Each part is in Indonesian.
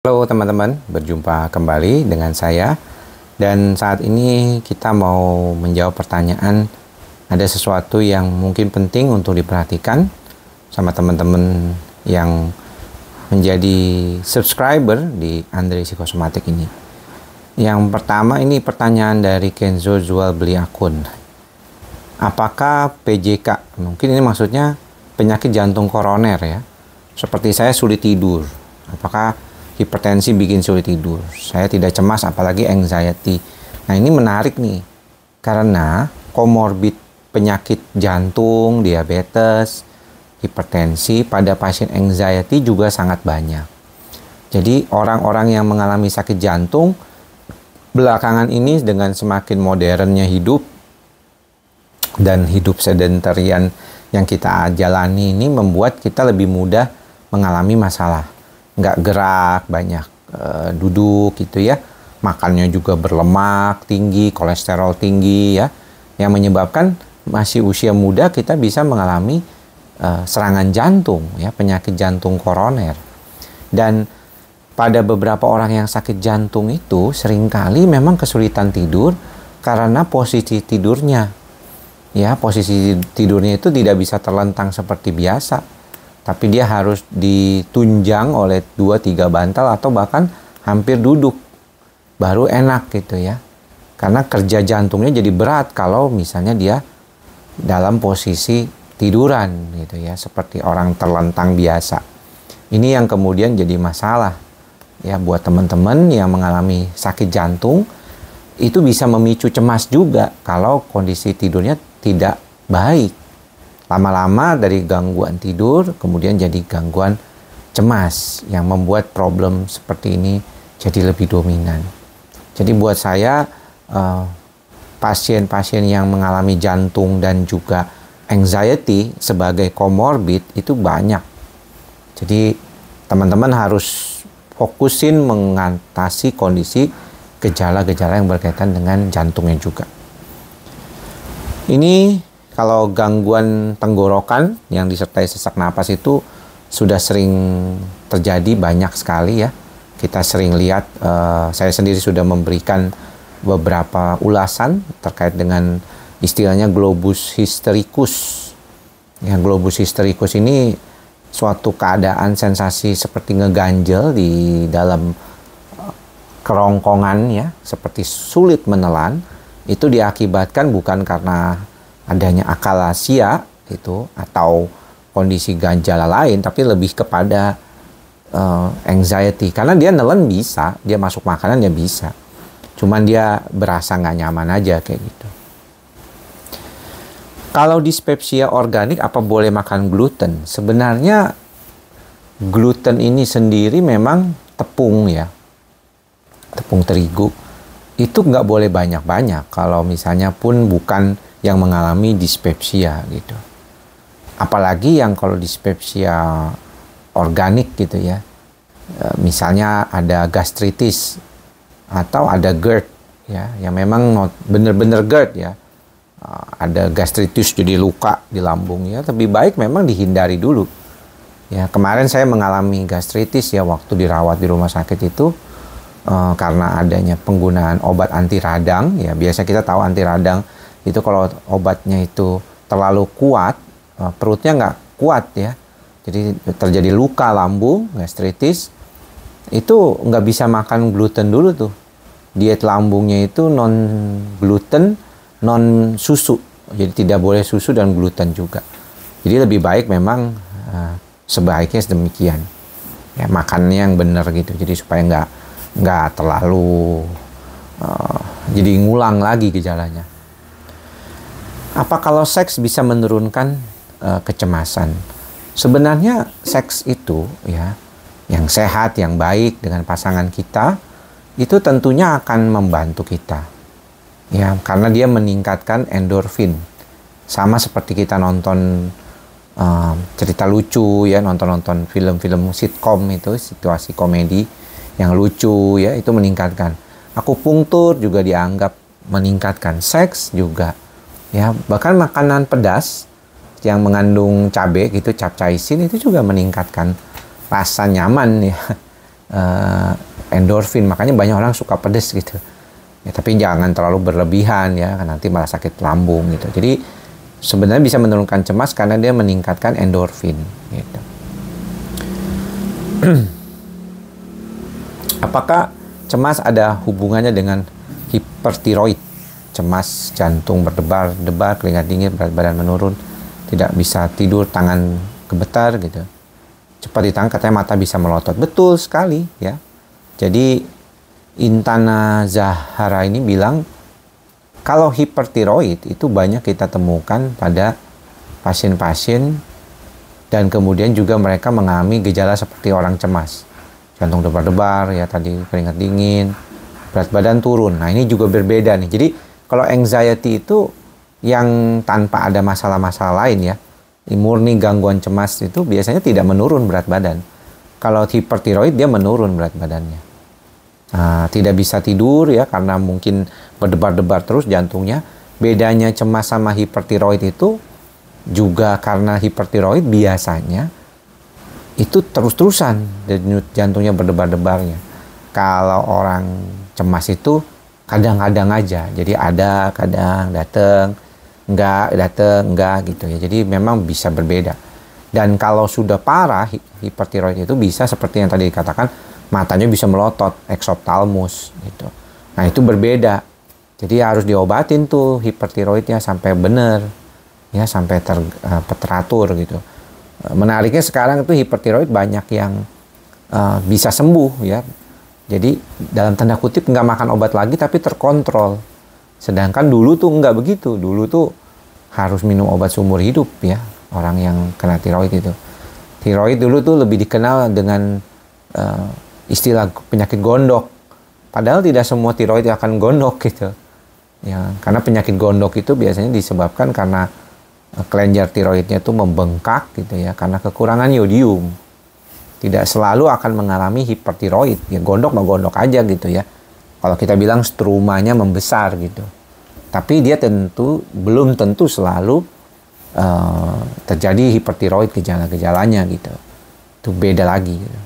Halo teman-teman, berjumpa kembali dengan saya. Dan saat ini kita mau menjawab pertanyaan. Ada sesuatu yang mungkin penting untuk diperhatikan sama teman-teman yang menjadi subscriber di Andre Psikosomatik ini. Yang pertama, ini pertanyaan dari Kenzo jual beli akun. Apakah PJK, mungkin ini maksudnya penyakit jantung koroner ya, seperti saya sulit tidur. Apakah hipertensi bikin sulit tidur? Saya tidak cemas, apalagi anxiety. Nah, ini menarik nih, karena komorbid penyakit jantung, diabetes, hipertensi pada pasien anxiety juga sangat banyak. Jadi orang-orang yang mengalami sakit jantung belakangan ini dengan semakin modernnya hidup dan hidup sedentarian yang kita jalani ini membuat kita lebih mudah mengalami masalah. Nggak gerak, banyak duduk gitu ya. Makannya juga berlemak tinggi, kolesterol tinggi ya. Yang menyebabkan masih usia muda kita bisa mengalami serangan jantung ya, penyakit jantung koroner. Dan pada beberapa orang yang sakit jantung itu seringkali memang kesulitan tidur karena posisi tidurnya. Ya, posisi tidurnya itu tidak bisa terlentang seperti biasa. Tapi dia harus ditunjang oleh 2-3 bantal atau bahkan hampir duduk. Baru enak gitu ya. Karena kerja jantungnya jadi berat kalau misalnya dia dalam posisi tiduran gitu ya, seperti orang terlentang biasa. Ini yang kemudian jadi masalah ya buat teman-teman yang mengalami sakit jantung. Itu bisa memicu cemas juga kalau kondisi tidurnya tidak baik. Lama-lama dari gangguan tidur kemudian jadi gangguan cemas yang membuat problem seperti ini jadi lebih dominan. Jadi buat saya pasien-pasien yang mengalami jantung dan juga anxiety sebagai komorbid itu banyak. Jadi teman-teman harus fokusin mengatasi kondisi gejala-gejala yang berkaitan dengan jantungnya juga. Ini kalau gangguan tenggorokan yang disertai sesak napas itu sudah sering terjadi banyak sekali ya. Kita sering lihat, saya sendiri sudah memberikan beberapa ulasan terkait dengan istilahnya globus hystericus. Ya, globus hystericus ini suatu keadaan sensasi seperti ngeganjel di dalam kerongkongan ya, seperti sulit menelan. Itu diakibatkan bukan karena adanya akalasia itu atau kondisi ganjala lain, tapi lebih kepada anxiety. Karena dia nelen bisa, dia masuk makanan ya bisa. Cuman dia berasa nggak nyaman aja kayak gitu. Kalau dispepsia organik, apa boleh makan gluten? Sebenarnya gluten ini sendiri memang tepung ya, tepung terigu. Itu nggak boleh banyak-banyak kalau misalnya pun bukan yang mengalami dispepsia gitu. Apalagi yang kalau dispepsia organik gitu ya. Misalnya ada gastritis atau ada GERD ya, yang memang bener-bener GERD ya. Ada gastritis jadi luka di lambung ya, lebih baik memang dihindari dulu. Ya, kemarin saya mengalami gastritis ya waktu dirawat di rumah sakit itu karena adanya penggunaan obat anti radang ya. Biasa kita tahu anti radang itu kalau obatnya itu terlalu kuat, perutnya nggak kuat ya. Jadi terjadi luka lambung, gastritis. Itu nggak bisa makan gluten dulu tuh. Diet lambungnya itu non gluten, non susu. Jadi tidak boleh susu dan gluten juga. Jadi lebih baik memang sebaiknya demikian. Ya, makannya yang benar gitu. Jadi supaya nggak terlalu jadi ngulang lagi gejalanya. Apa kalau seks bisa menurunkan kecemasan? Sebenarnya seks itu ya, yang sehat, yang baik dengan pasangan kita, itu tentunya akan membantu kita. Ya, karena dia meningkatkan endorfin. Sama seperti kita nonton cerita lucu ya, nonton film-film sitkom itu, situasi komedi yang lucu ya, itu meningkatkan. Akupunktur juga dianggap meningkatkan, seks juga. Ya, bahkan makanan pedas yang mengandung cabai gitu, capsaicin itu juga meningkatkan rasa nyaman ya. endorfin, makanya banyak orang suka pedes gitu ya, tapi jangan terlalu berlebihan ya, nanti malah sakit lambung gitu. Jadi sebenarnya bisa menurunkan cemas karena dia meningkatkan endorfin gitu. Apakah cemas ada hubungannya dengan hipertiroid? Cemas, jantung berdebar-debar, keringat dingin, berat badan menurun, tidak bisa tidur, tangan gemetar gitu. Cepat di tangan, katanya mata bisa melotot. Betul sekali ya. Jadi Intana Zahara ini bilang kalau hipertiroid itu banyak kita temukan pada pasien-pasien dan kemudian juga mereka mengalami gejala seperti orang cemas. Jantung debar-debar ya tadi, keringat dingin, berat badan turun. Nah, ini juga berbeda nih. Jadi kalau anxiety itu yang tanpa ada masalah-masalah lain ya, murni gangguan cemas itu biasanya tidak menurun berat badan. Kalau hipertiroid dia menurun berat badannya. Nah, tidak bisa tidur ya karena mungkin berdebar-debar terus jantungnya. Bedanya cemas sama hipertiroid itu juga karena hipertiroid biasanya itu terus-terusan denyut jantungnya berdebar-debarnya. Kalau orang cemas itu kadang-kadang aja, jadi ada kadang datang enggak gitu ya. Jadi memang bisa berbeda. Dan kalau sudah parah hipertiroid itu bisa seperti yang tadi dikatakan, matanya bisa melotot, eksoptalmus gitu. Nah, itu berbeda. Jadi harus diobatin tuh hipertiroidnya sampai benar ya, sampai teratur gitu. Menariknya sekarang itu hipertiroid banyak yang bisa sembuh ya. Jadi dalam tanda kutip nggak makan obat lagi tapi terkontrol. Sedangkan dulu tuh nggak begitu. Dulu tuh harus minum obat seumur hidup ya, orang yang kena tiroid itu. Tiroid dulu tuh lebih dikenal dengan istilah penyakit gondok. Padahal tidak semua tiroid akan gondok gitu. Ya, karena penyakit gondok itu biasanya disebabkan karena kelenjar tiroidnya itu membengkak gitu ya, karena kekurangan yodium. Tidak selalu akan mengalami hipertiroid. Ya gondok mah gondok aja gitu ya. Kalau kita bilang strumanya membesar gitu. Tapi dia belum tentu selalu terjadi hipertiroid gejala-gejalanya gitu. Itu beda lagi gitu.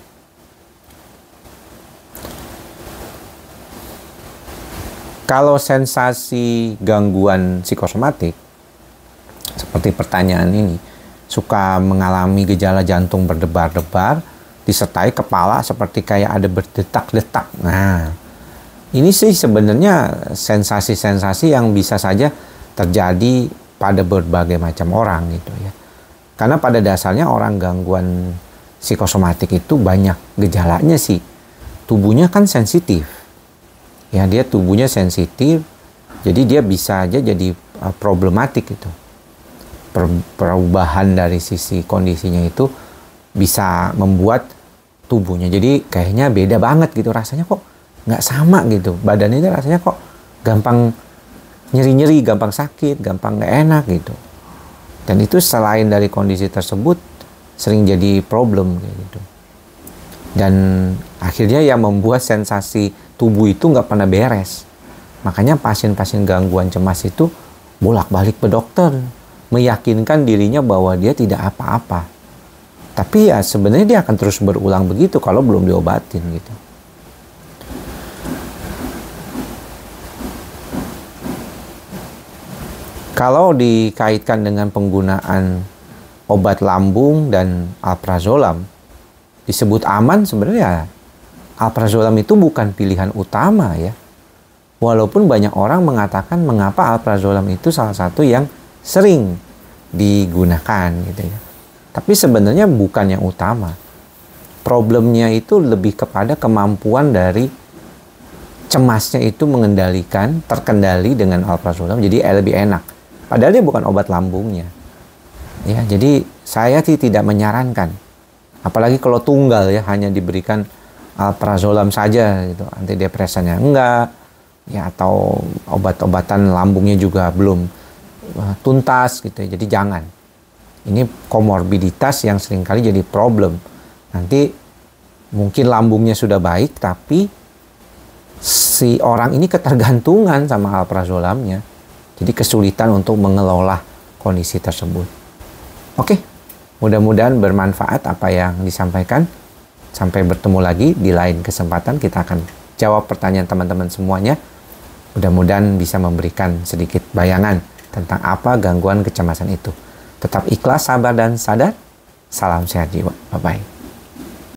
Kalau sensasi gangguan psikosomatik seperti pertanyaan ini, suka mengalami gejala jantung berdebar-debar disertai kepala seperti kayak ada berdetak-detak. Nah, ini sih sebenarnya sensasi-sensasi yang bisa saja terjadi pada berbagai macam orang gitu ya. Karena pada dasarnya orang gangguan psikosomatik itu banyak gejalanya sih. Tubuhnya kan sensitif. Ya, dia tubuhnya sensitif. Jadi dia bisa aja jadi problematik gitu. Perubahan dari sisi kondisinya itu bisa membuat tubuhnya jadi kayaknya beda banget gitu, rasanya kok nggak sama gitu, badannya rasanya kok gampang nyeri-nyeri, gampang sakit, gampang nggak enak gitu. Dan itu selain dari kondisi tersebut sering jadi problem kayak gitu. Dan akhirnya yang membuat sensasi tubuh itu nggak pernah beres. Makanya pasien-pasien gangguan cemas itu bolak-balik ke dokter, meyakinkan dirinya bahwa dia tidak apa-apa. Tapi ya sebenarnya dia akan terus berulang begitu kalau belum diobatin gitu. Kalau dikaitkan dengan penggunaan obat lambung dan alprazolam, disebut aman, sebenarnya alprazolam itu bukan pilihan utama ya. Walaupun banyak orang mengatakan mengapa alprazolam itu salah satu yang sering digunakan gitu ya. Tapi sebenarnya bukan yang utama. Problemnya itu lebih kepada kemampuan dari cemasnya itu terkendali dengan alprazolam, jadi lebih enak. Padahal dia bukan obat lambungnya. Ya, jadi saya sih tidak menyarankan. Apalagi kalau tunggal ya, hanya diberikan alprazolam saja gitu, antidepresannya enggak. Ya, atau obat-obatan lambungnya juga belum tuntas gitu ya. Jadi jangan. Ini komorbiditas yang seringkali jadi problem. Nanti mungkin lambungnya sudah baik, tapi si orang ini ketergantungan sama alprazolamnya. Jadi kesulitan untuk mengelola kondisi tersebut. Oke, mudah-mudahan bermanfaat apa yang disampaikan. Sampai bertemu lagi di lain kesempatan, kita akan jawab pertanyaan teman-teman semuanya. Mudah-mudahan bisa memberikan sedikit bayangan tentang apa gangguan kecemasan itu. Tetap ikhlas, sabar, dan sadar. Salam sehat jiwa. Bye-bye.